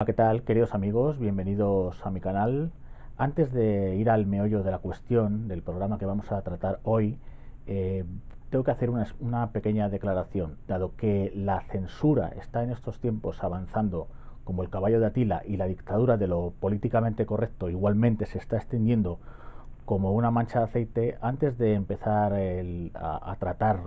Hola, ¿qué tal, queridos amigos? Bienvenidos a mi canal. Antes de ir al meollo de la cuestión del programa que vamos a tratar hoy, eh, tengo que hacer una pequeña declaración. Dado que la censura está en estos tiempos avanzando como el caballo de Atila y la dictadura de lo políticamente correcto igualmente se está extendiendo como una mancha de aceite, antes de empezar a tratar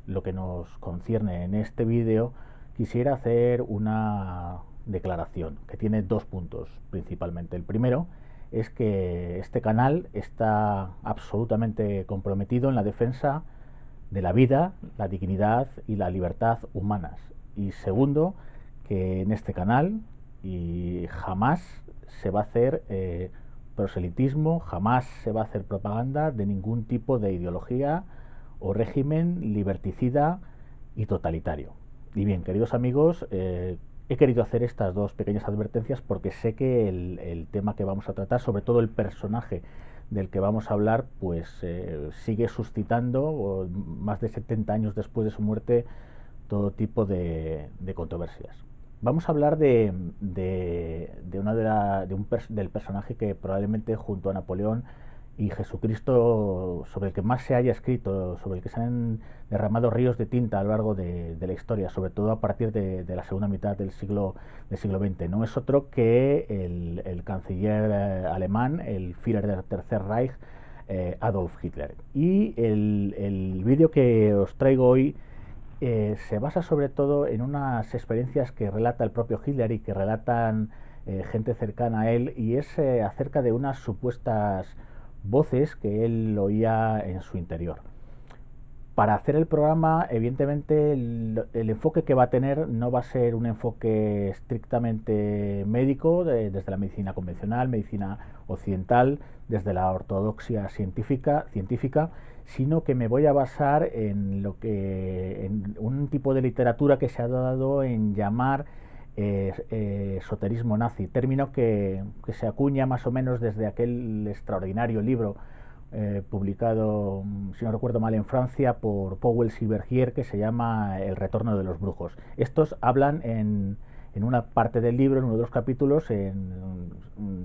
lo que nos concierne en este vídeo, quisiera hacer una declaración que tiene dos puntos principalmente. El primero es que este canal está absolutamente comprometido en la defensa de la vida, la dignidad y la libertad humanas. Y segundo, que en este canal y jamás se va a hacer proselitismo, jamás se va a hacer propaganda de ningún tipo de ideología o régimen liberticida y totalitario. Y bien, queridos amigos, he querido hacer estas dos pequeñas advertencias porque sé que el tema que vamos a tratar, sobre todo el personaje del que vamos a hablar, pues sigue suscitando, más de 70 años después de su muerte, todo tipo de controversias. Vamos a hablar del personaje que probablemente junto a Napoleón y Jesucristo, sobre el que más se haya escrito, sobre el que se han derramado ríos de tinta a lo largo de la historia, sobre todo a partir de la segunda mitad del siglo XX. No es otro que el canciller alemán, el Führer del Tercer Reich, Adolf Hitler. Y el vídeo que os traigo hoy se basa sobre todo en unas experiencias que relata el propio Hitler y que relatan gente cercana a él, y es acerca de unas supuestas voces que él oía en su interior. Para hacer el programa, evidentemente, el enfoque que va a tener no va a ser un enfoque estrictamente médico, desde la medicina convencional, medicina occidental, desde la ortodoxia científica, sino que me voy a basar en un tipo de literatura que se ha dado en llamar esoterismo nazi, término que se acuña más o menos desde aquel extraordinario libro publicado, si no recuerdo mal, en Francia por Powell Silvergier, que se llama El retorno de los brujos. Estos hablan en una parte del libro, en uno de los capítulos,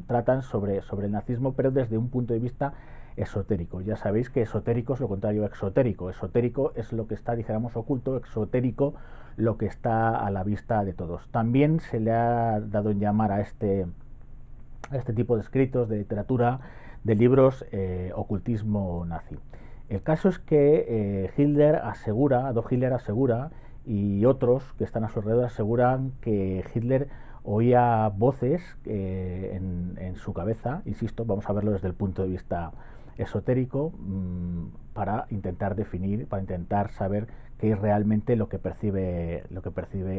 tratan sobre el nazismo, pero desde un punto de vista esotérico. Ya sabéis que esotérico es lo contrario a exotérico. Esotérico es lo que está, dijéramos, oculto, exotérico lo que está a la vista de todos. También se le ha dado en llamar a este tipo de escritos, de literatura, de libros, ocultismo nazi. El caso es que Adolf Hitler asegura, y otros que están a su alrededor aseguran, que Hitler oía voces en su cabeza. Insisto, vamos a verlo desde el punto de vista esotérico, para intentar definir, para intentar saber qué es realmente lo que percibe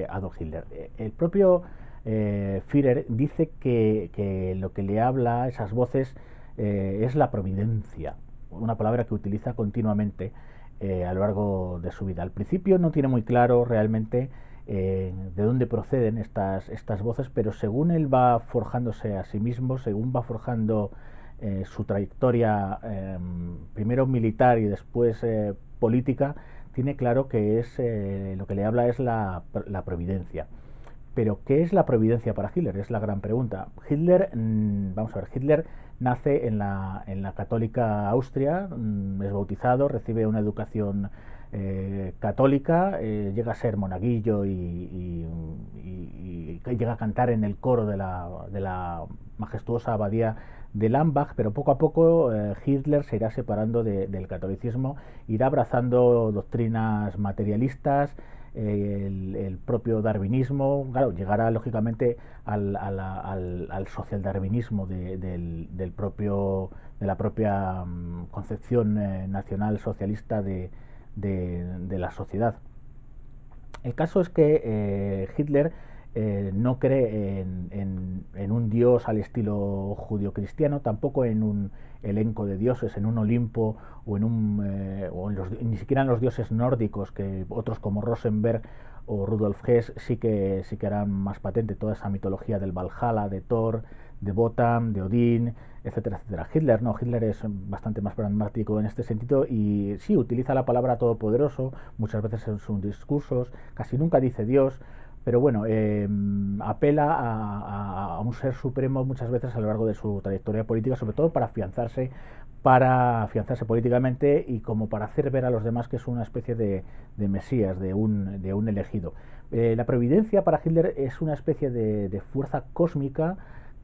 Adolf Hitler. El propio Führer dice que lo que le habla a esas voces es la providencia, una palabra que utiliza continuamente a lo largo de su vida. Al principio no tiene muy claro realmente de dónde proceden estas voces, pero según él va forjándose a sí mismo, según va forjando su trayectoria, primero militar y después política, tiene claro que lo que le habla es la providencia. Pero, ¿qué es la providencia para Hitler? Es la gran pregunta. Hitler nace en la católica Austria, es bautizado, recibe una educación católica, llega a ser monaguillo y llega a cantar en el coro de la majestuosa abadía de Lambach, pero poco a poco Hitler se irá separando del catolicismo, irá abrazando doctrinas materialistas, el propio darwinismo, claro, llegará lógicamente al socialdarwinismo de la propia concepción nacional socialista de la sociedad. El caso es que Hitler no cree en un dios al estilo judio-cristiano, tampoco en un elenco de dioses, en un Olimpo ni siquiera en los dioses nórdicos, que otros como Rosenberg o Rudolf Hess sí que harán más patente toda esa mitología del Valhalla, de Thor, de Wotan, de Odín, etcétera, etcétera. Hitler es bastante más pragmático en este sentido y sí utiliza la palabra todopoderoso muchas veces en sus discursos, casi nunca dice Dios, pero bueno, apela a un ser supremo muchas veces a lo largo de su trayectoria política, sobre todo para afianzarse políticamente y como para hacer ver a los demás que es una especie de mesías, de un elegido. La providencia para Hitler es una especie de fuerza cósmica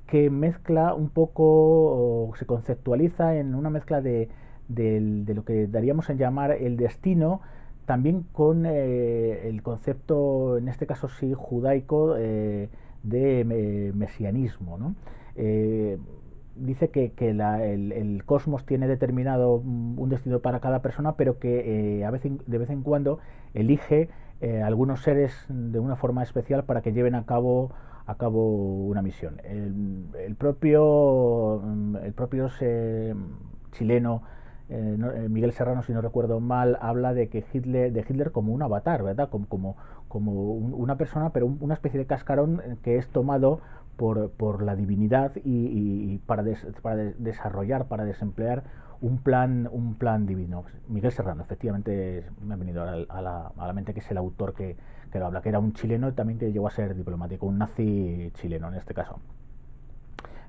que mezcla un poco, o se conceptualiza en una mezcla de lo que daríamos en llamar el destino, también con el concepto, en este caso sí, judaico, de mesianismo, ¿no? Eh, Dice el cosmos tiene determinado un destino para cada persona, pero que de vez en cuando elige algunos seres de una forma especial para que lleven a cabo una misión. El propio chileno Miguel Serrano, si no recuerdo mal, habla de que Hitler como un avatar, ¿verdad? Como una persona, pero una especie de cascarón que es tomado por la divinidad y para desarrollar, para desemplear un plan divino. Miguel Serrano, efectivamente, me ha venido a la mente que es el autor que lo habla, que era un chileno y también que llegó a ser diplomático, un nazi chileno en este caso.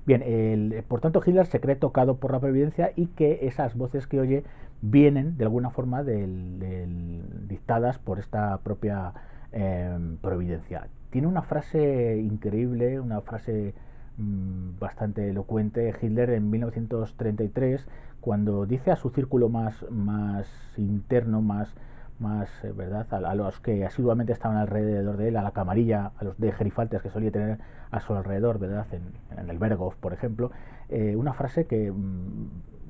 Bien, por tanto Hitler se cree tocado por la providencia y que esas voces que oye vienen de alguna forma dictadas por esta propia providencia. Tiene una frase increíble, una frase bastante elocuente Hitler en 1933 cuando dice a su círculo más interno, ¿verdad? A los que asiduamente estaban alrededor de él, a la camarilla, a los de gerifaltes que solía tener a su alrededor, ¿verdad? En el Berghof, por ejemplo, una frase que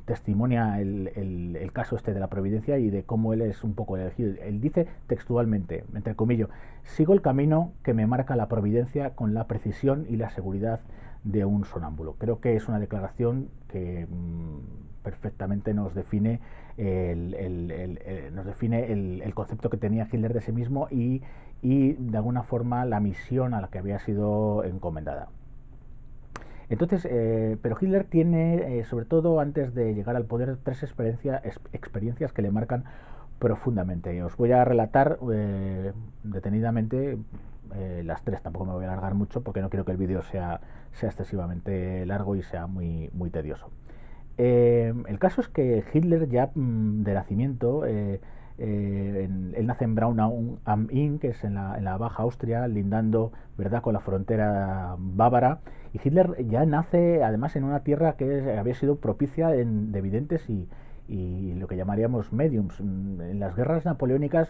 testimonia el caso este de la providencia y de cómo él es un poco elegido. Él dice textualmente, entre comillas, sigo el camino que me marca la providencia con la precisión y la seguridad de un sonámbulo. Creo que es una declaración que perfectamente nos define el concepto que tenía Hitler de sí mismo y de alguna forma la misión a la que había sido encomendada. Entonces, pero Hitler tiene, sobre todo antes de llegar al poder, tres experiencias que le marcan profundamente. Os voy a relatar detenidamente las tres, tampoco me voy a alargar mucho porque no quiero que el vídeo sea excesivamente largo y sea muy tedioso. El caso es que Hitler ya de nacimiento, él nace en Braunau am Inn, que es en la Baja Austria, lindando, ¿verdad?, con la frontera bávara, y Hitler ya nace además en una tierra que había sido propicia de videntes y lo que llamaríamos mediums. En las guerras napoleónicas,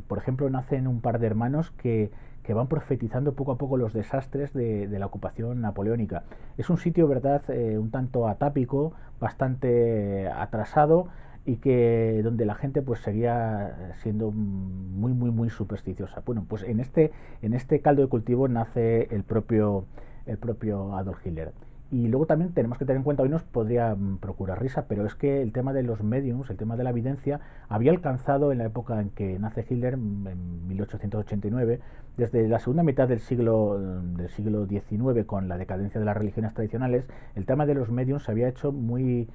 por ejemplo, nacen un par de hermanos que van profetizando poco a poco los desastres de la ocupación napoleónica. Es un sitio, verdad, un tanto atápico, bastante atrasado y que donde la gente pues seguía siendo muy supersticiosa. Bueno, pues en este caldo de cultivo nace el propio Adolf Hitler. Y luego también tenemos que tener en cuenta, hoy nos podría procurar risa, pero es que el tema de los mediums, el tema de la evidencia, había alcanzado en la época en que nace Hitler, en 1889, desde la segunda mitad del siglo XIX, con la decadencia de las religiones tradicionales, el tema de los mediums se había hecho muy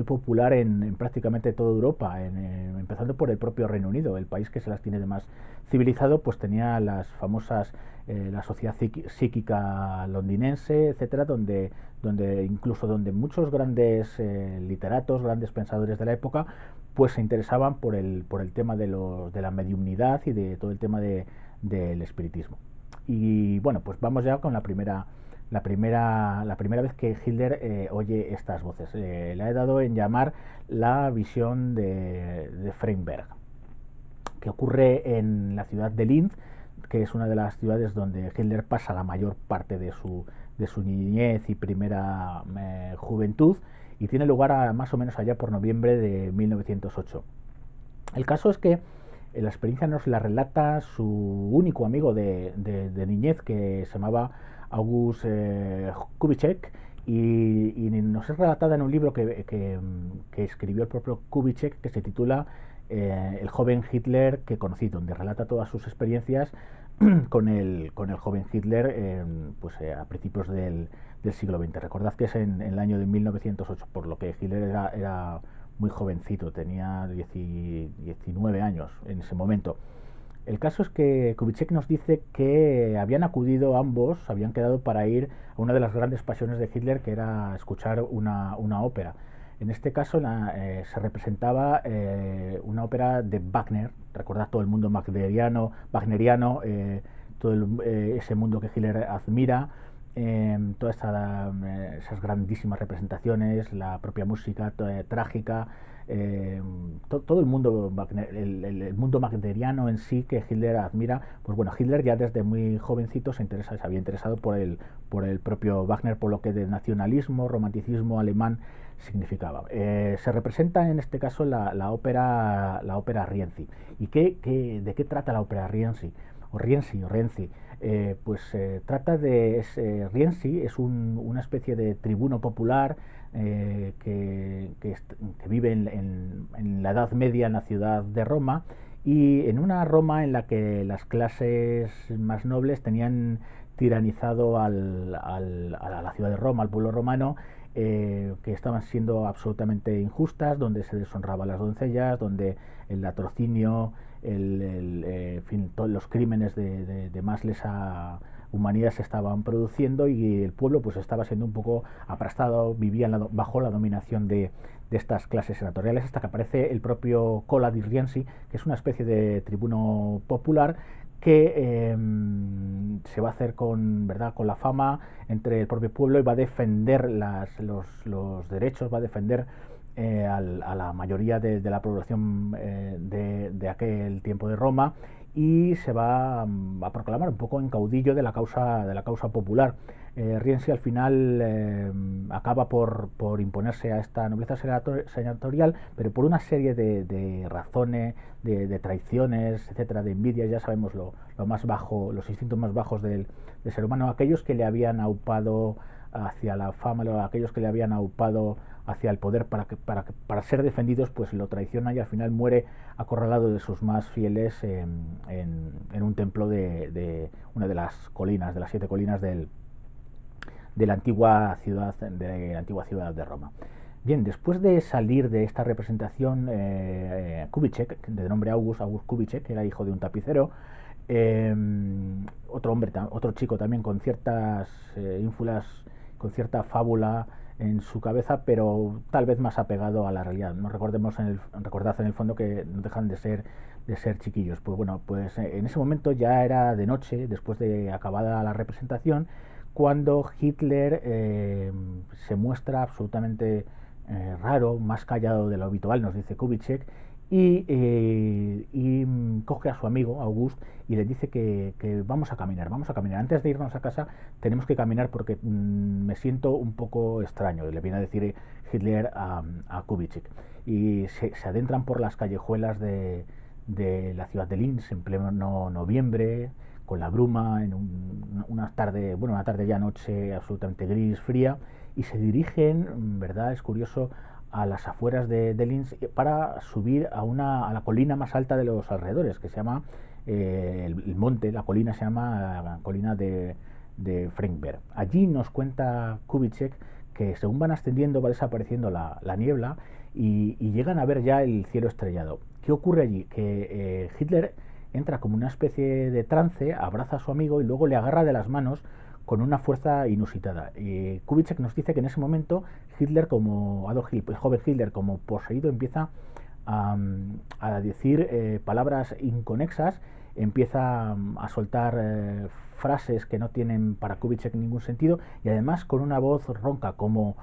popular en prácticamente toda Europa, empezando por el propio Reino Unido, el país que se las tiene de más civilizado, pues tenía las famosas, la sociedad psíquica londinense, etcétera, donde donde muchos grandes literatos, grandes pensadores de la época, pues se interesaban por el tema de la mediumnidad y de todo el tema del espiritismo. Y bueno, pues vamos ya con la primera vez que Hitler oye estas voces. La he dado en llamar la visión de Freyberg, que ocurre en la ciudad de Linz, que es una de las ciudades donde Hitler pasa la mayor parte de su niñez y primera juventud, y tiene lugar más o menos allá por noviembre de 1908. El caso es que la experiencia nos la relata su único amigo de niñez, que se llamaba August Kubitschek, y nos es relatada en un libro que escribió el propio Kubitschek, que se titula El joven Hitler que conocí, donde relata todas sus experiencias con el joven Hitler a principios del siglo XX. Recordad que es en el año de 1908, por lo que Hitler era muy jovencito, tenía 19 años en ese momento. El caso es que Kubitschek nos dice que habían acudido ambos, habían quedado para ir a una de las grandes pasiones de Hitler, que era escuchar una ópera. En este caso se representaba una ópera de Wagner, recordad todo el mundo wagneriano, ese mundo que Hitler admira, todas esas grandísimas representaciones, la propia música trágica, todo el mundo el mundo wagneriano en sí que Hitler admira. Pues bueno, Hitler ya desde muy jovencito se había interesado por el propio Wagner, por lo que de nacionalismo, romanticismo alemán significaba. Se representa en este caso la ópera Rienzi. ¿Y de qué trata la ópera Rienzi? O Rienzi. Trata de... Rienzi es una especie de tribuno popular que vive en la Edad Media en la ciudad de Roma, y en una Roma en la que las clases más nobles tenían tiranizado a la ciudad de Roma, al pueblo romano, que estaban siendo absolutamente injustas, donde se deshonraba a las doncellas, donde el latrocinio, en fin, todos los crímenes de más lesa humanidad se estaban produciendo, y el pueblo pues estaba siendo un poco aplastado, vivía bajo la dominación de estas clases senatoriales, hasta que aparece el propio Cola di Rienzi, que es una especie de tribuno popular que se va a hacer con la fama entre el propio pueblo, y va a defender los derechos, va a defender a la mayoría de la población de aquel tiempo de Roma, y se va a proclamar un poco en caudillo de la causa popular. Rienzi al final acaba por imponerse a esta nobleza senatorial, pero por una serie de razones, de traiciones, etcétera, de envidias. Ya sabemos lo más bajo, los instintos más bajos del ser humano, aquellos que le habían aupado hacia la fama, aquellos que le habían aupado hacia el poder para ser defendidos, pues lo traiciona, y al final muere acorralado de sus más fieles en un templo de una de las colinas, de las 7 colinas de la antigua ciudad de Roma. Bien, después de salir de esta representación, Kubitschek, de nombre August Kubitschek, que era hijo de un tapicero, otro chico también con ciertas ínfulas, con cierta fábula en su cabeza, pero tal vez más apegado a la realidad. No recordad en el fondo que no dejan de ser chiquillos. Pues bueno, pues en ese momento ya era de noche, después de acabada la representación, cuando Hitler se muestra absolutamente raro, más callado de lo habitual, nos dice Kubitschek, y coge a su amigo August y le dice que vamos a caminar. Antes de irnos a casa tenemos que caminar porque me siento un poco extraño. Y le viene a decir Hitler a Kubitschek. Y se adentran por las callejuelas de la ciudad de Linz en pleno noviembre, con la bruma, en una tarde ya noche absolutamente gris, fría, y se dirigen, ¿verdad? Es curioso, a las afueras de Linz para subir a la colina más alta de los alrededores, que se llama el monte, la colina se llama la colina de Frankberg. Allí nos cuenta Kubitschek que según van ascendiendo va desapareciendo la niebla, y llegan a ver ya el cielo estrellado. ¿Qué ocurre allí? Que Hitler entra como una especie de trance, abraza a su amigo y luego le agarra de las manos con una fuerza inusitada. Kubitschek nos dice que en ese momento Hitler, el joven Hitler, como poseído, empieza a decir palabras inconexas, empieza a soltar frases que no tienen para Kubitschek ningún sentido, y además con una voz ronca, como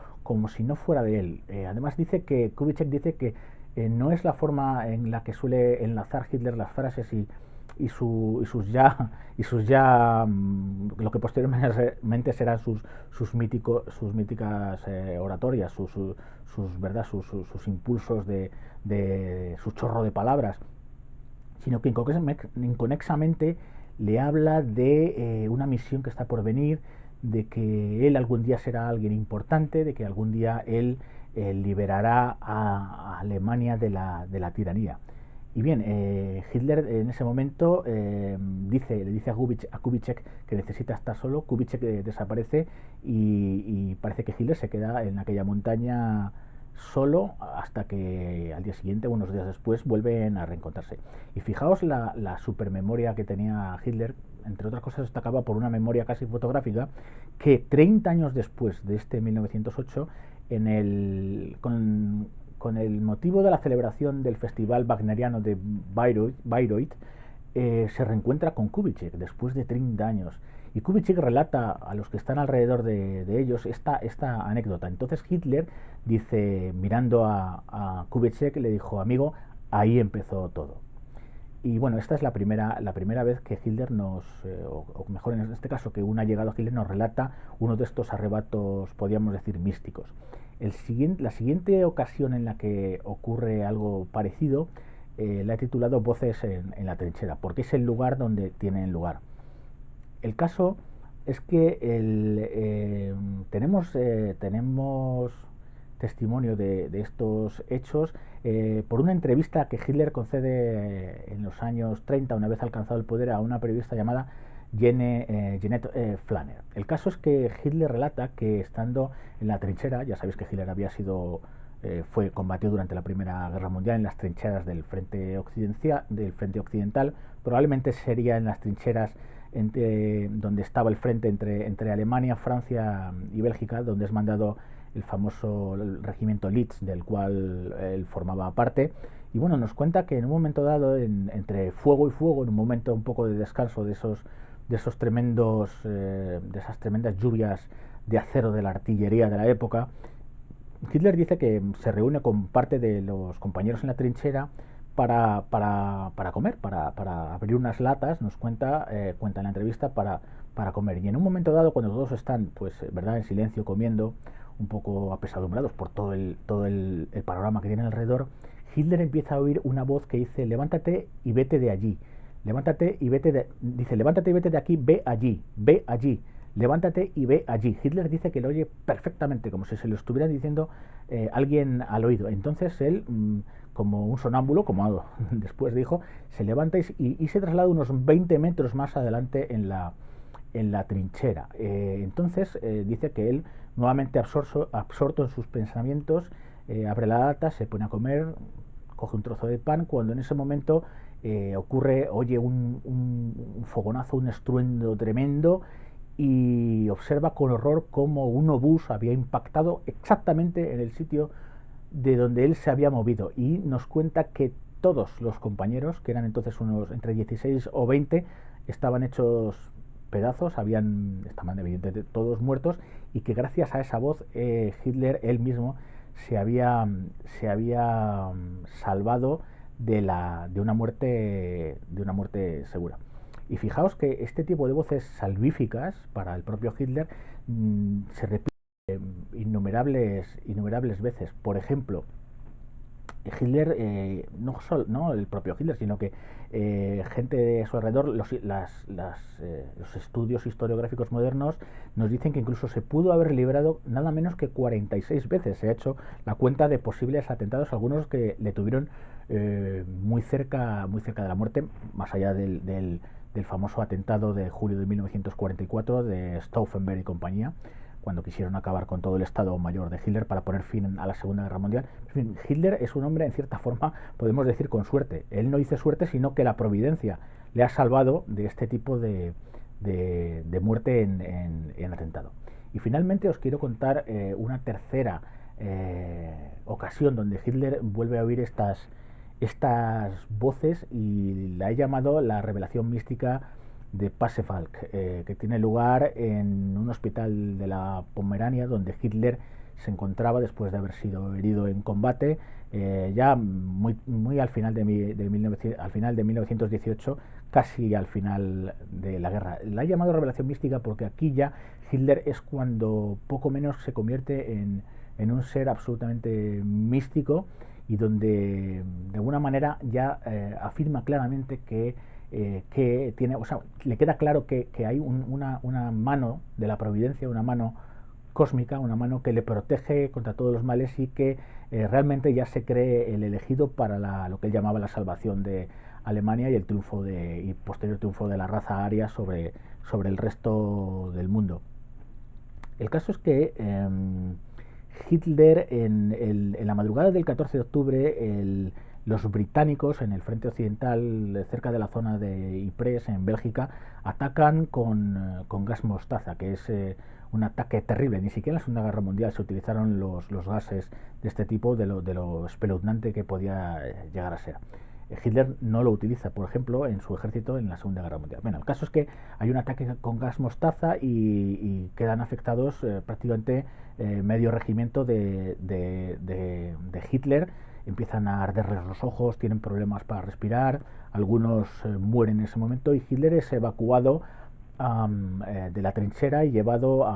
si no fuera de él. Además Kubitschek dice que no es la forma en la que suele enlazar Hitler las frases y sus ya lo que posteriormente serán sus míticas oratorias, sus impulsos de su chorro de palabras, sino que inconexamente le habla de una misión que está por venir, de que él algún día será alguien importante, de que algún día él liberará a Alemania de la tiranía. Y bien, Hitler en ese momento le dice a Kubitschek que necesita estar solo. Kubitschek desaparece, y parece que Hitler se queda en aquella montaña solo hasta que al día siguiente, unos días después, vuelven a reencontrarse. Y fijaos la supermemoria que tenía Hitler, entre otras cosas destacaba por una memoria casi fotográfica, que 30 años después de este 1908, con el motivo de la celebración del Festival Wagneriano de Bayreuth, se reencuentra con Kubitschek después de 30 años. Y Kubitschek relata a los que están alrededor de ellos esta anécdota. Entonces Hitler dice, mirando a Kubitschek, le dijo, amigo, ahí empezó todo. Y bueno, esta es la primera vez que Hitler o mejor en este caso, que un allegado a Hitler nos relata uno de estos arrebatos, podríamos decir, místicos. La siguiente ocasión en la que ocurre algo parecido la he titulado Voces en la trinchera, porque es el lugar donde tienen lugar. El caso es que tenemos testimonio de estos hechos por una entrevista que Hitler concede en los años 30, una vez alcanzado el poder, a una periodista llamada Jeanette Flanner. El caso es que Hitler relata que estando en la trinchera, ya sabéis que Hitler combatió durante la Primera Guerra Mundial en las trincheras del frente occidental, probablemente sería en las trincheras donde estaba el frente entre Alemania, Francia y Bélgica, donde es mandado el famoso regimiento Leeds, del cual él formaba parte. Y bueno, nos cuenta que en un momento dado, entre fuego y fuego, en un momento un poco de descanso de esas tremendas lluvias de acero de la artillería de la época, Hitler dice que se reúne con parte de los compañeros en la trinchera para comer, para abrir unas latas, nos cuenta en la entrevista, para comer. Y en un momento dado, cuando todos están, pues, verdad, en silencio, comiendo, un poco apesadumbrados por todo el panorama que tienen alrededor, Hitler empieza a oír una voz que dice, levántate y vete de allí. Dice, levántate y vete de aquí, ve allí. Levántate y ve allí. Hitler dice que lo oye perfectamente, como si se lo estuviera diciendo alguien al oído. Entonces él, como un sonámbulo, como después dijo, se levanta y se traslada unos 20 metros más adelante en la trinchera. Entonces dice que él, nuevamente absorto en sus pensamientos, abre la lata, se pone a comer, coge un trozo de pan, cuando en ese momento oye un fogonazo, un estruendo tremendo, y observa con horror cómo un obús había impactado exactamente en el sitio de donde él se había movido, y nos cuenta que todos los compañeros, que eran entonces unos entre 16 o 20, estaban hechos pedazos, estaban evidentemente todos muertos, y que gracias a esa voz Hitler él mismo se había salvado de una muerte segura. Y fijaos que este tipo de voces salvíficas para el propio Hitler se repiten innumerables veces. Por ejemplo, Hitler, no el propio Hitler, sino que gente de su alrededor, los estudios historiográficos modernos nos dicen que incluso se pudo haber librado nada menos que 46 veces. Se ha hecho la cuenta de posibles atentados, algunos que le tuvieron muy cerca de la muerte, más allá del famoso atentado de julio de 1944 de Stauffenberg y compañía, cuando quisieron acabar con todo el Estado Mayor de Hitler para poner fin a la Segunda Guerra Mundial. En fin, Hitler es un hombre, en cierta forma, podemos decir, con suerte. Él no hizo suerte, sino que la providencia le ha salvado de este tipo de muerte en atentado. Y finalmente os quiero contar una tercera ocasión donde Hitler vuelve a oír estas voces, y la he llamado la revelación mística de Passefalk, que tiene lugar en un hospital de la Pomerania, donde Hitler se encontraba después de haber sido herido en combate, ya muy al final al final de 1918, casi al final de la guerra. La he llamado revelación mística porque aquí ya Hitler es cuando poco menos se convierte en un ser absolutamente místico, y donde de alguna manera ya afirma claramente que tiene, o sea, le queda claro que hay una mano de la providencia, una mano cósmica, una mano que le protege contra todos los males, y que realmente ya se cree el elegido para lo que él llamaba la salvación de Alemania y el posterior triunfo de la raza aria sobre el resto del mundo. El caso es que Hitler, en la madrugada del 14 de octubre, los británicos en el frente occidental, cerca de la zona de Ypres, en Bélgica, atacan con gas mostaza, que es un ataque terrible. Ni siquiera en la Segunda Guerra Mundial se utilizaron los gases de este tipo, de lo espeluznante que podía llegar a ser. Hitler no lo utiliza, por ejemplo, en su ejército en la Segunda Guerra Mundial. Bueno, el caso es que hay un ataque con gas mostaza y quedan afectados prácticamente medio regimiento de Hitler. Empiezan a arderles los ojos, tienen problemas para respirar, algunos mueren en ese momento y Hitler es evacuado de la trinchera y llevado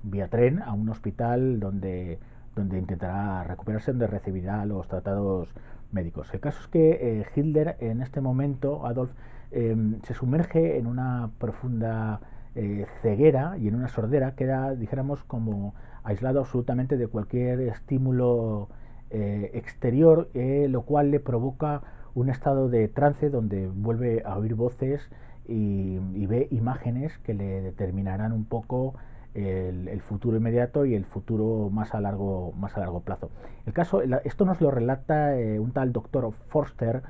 vía tren a un hospital donde intentará recuperarse, donde recibirá los tratados médicos. El caso es que Hitler en este momento, Adolf, se sumerge en una profunda ceguera y en una sordera, queda, dijéramos, como aislado absolutamente de cualquier estímulo exterior, lo cual le provoca un estado de trance donde vuelve a oír voces y ve imágenes que le determinarán un poco el futuro inmediato y el futuro más a largo plazo. El caso, esto nos lo relata un tal doctor Forster,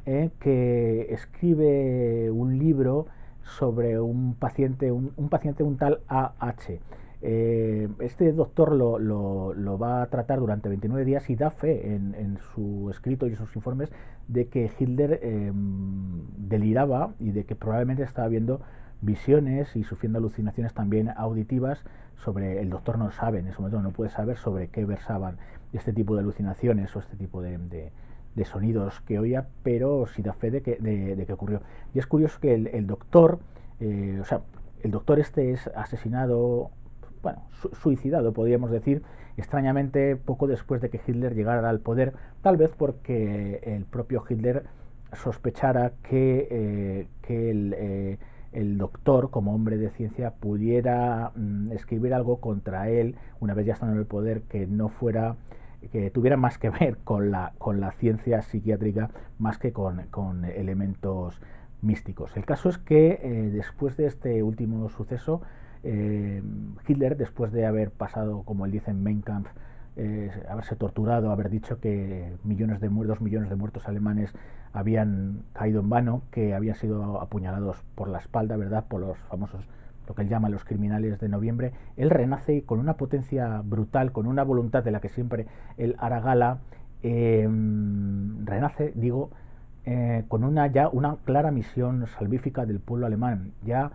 que escribe un libro sobre un paciente, un tal AH. Este doctor lo va a tratar durante 29 días y da fe en su escrito y en sus informes de que Hitler deliraba y de que probablemente estaba viendo visiones y sufriendo alucinaciones también auditivas. Sobre, el doctor no sabe, en ese momento no puede saber sobre qué versaban este tipo de alucinaciones o este tipo de sonidos que oía, pero sí da fe de que ocurrió. Y es curioso que el doctor, o sea, el doctor este es asesinado, bueno, suicidado, podríamos decir, extrañamente poco después de que Hitler llegara al poder, tal vez porque el propio Hitler sospechara que el doctor, como hombre de ciencia, pudiera escribir algo contra él, una vez ya estando en el poder, que no fuera, que tuviera más que ver con la ciencia psiquiátrica más que con elementos místicos. El caso es que después de este último suceso, Hitler, después de haber pasado, como él dice en Mein Kampf, haberse torturado, haber dicho que 2 millones de muertos alemanes habían caído en vano, que habían sido apuñalados por la espalda, ¿verdad?, por los famosos, lo que él llama los criminales de noviembre. Él renace con una potencia brutal, con una voluntad de la que siempre él hará gala. Renace, digo, con una clara misión salvífica del pueblo alemán. Ya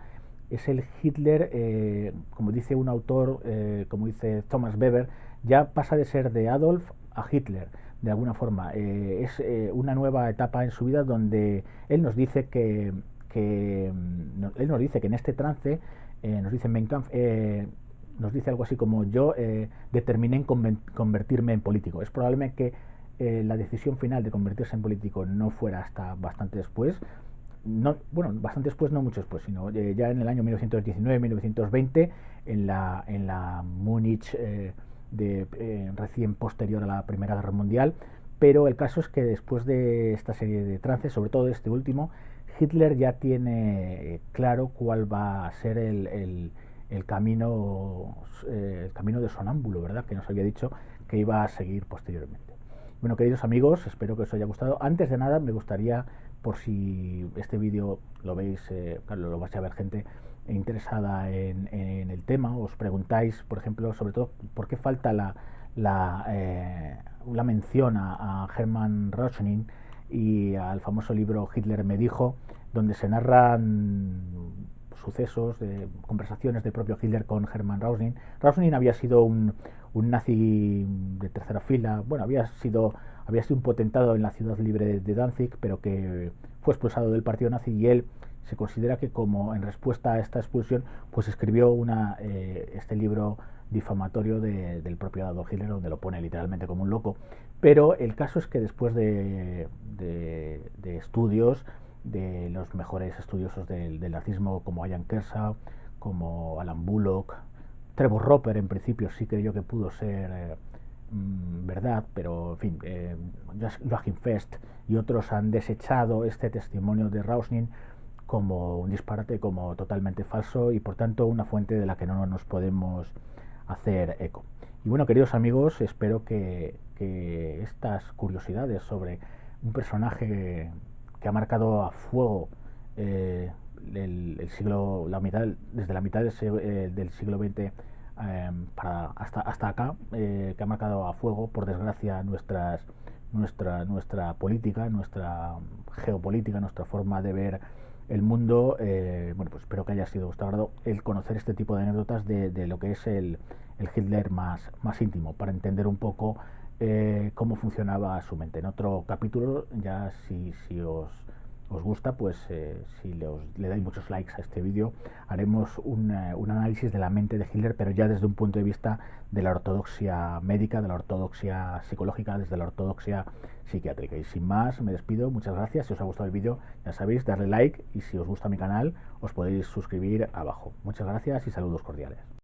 es el Hitler, como dice un autor, como dice Thomas Weber, ya pasa de ser de Adolf a Hitler, de alguna forma. Es una nueva etapa en su vida donde él nos dice que él nos dice que en este trance, nos dice en Mein Kampf, nos dice algo así como: yo determiné en convertirme en político. Es probable que la decisión final de convertirse en político no fuera hasta bastante después. No, bueno, bastante después, no mucho después, sino ya en el año 1919-1920, en la Múnich recién posterior a la Primera Guerra Mundial. Pero el caso es que después de esta serie de trances, sobre todo este último, Hitler ya tiene claro cuál va a ser el camino de sonámbulo, ¿verdad?, que nos había dicho que iba a seguir posteriormente. Bueno, queridos amigos, espero que os haya gustado. Antes de nada, me gustaría, por si este vídeo lo veis, claro, lo vais a ver gente interesada en el tema, os preguntáis, por ejemplo, sobre todo, ¿por qué falta la mención a Hermann Röntgen y al famoso libro Hitler me dijo, donde se narran sucesos, conversaciones del propio Hitler con Hermann Röntgen? Röntgen había sido un nazi de tercera fila, bueno, había sido un potentado en la ciudad libre de Danzig, pero que fue expulsado del partido nazi, y él se considera que, como en respuesta a esta expulsión, pues escribió este libro difamatorio del propio Adolf Hitler, donde lo pone literalmente como un loco. Pero el caso es que después de estudios de los mejores estudiosos del nazismo, como Ian Kershaw, como Alan Bullock, Trevor Roper, en principio sí creyó que pudo ser verdad, pero en fin, Joachim Fest y otros han desechado este testimonio de Röntgen como un disparate, como totalmente falso, y por tanto una fuente de la que no nos podemos hacer eco. Y bueno, queridos amigos, espero que estas curiosidades sobre un personaje que ha marcado a fuego el siglo, desde la mitad del siglo XX hasta acá, que ha marcado a fuego, por desgracia, nuestra política, nuestra geopolítica, nuestra forma de ver el mundo. Bueno, pues espero que haya sido de vuestro agrado el conocer este tipo de anécdotas de lo que es el Hitler más íntimo, para entender un poco cómo funcionaba su mente. En otro capítulo, ya si os gusta, pues si le dais muchos likes a este vídeo, haremos un análisis de la mente de Hitler, pero ya desde un punto de vista de la ortodoxia médica, de la ortodoxia psicológica, desde la ortodoxia psiquiátrica. Y sin más, me despido. Muchas gracias. Si os ha gustado el vídeo, ya sabéis, darle like, y si os gusta mi canal, os podéis suscribir abajo. Muchas gracias y saludos cordiales.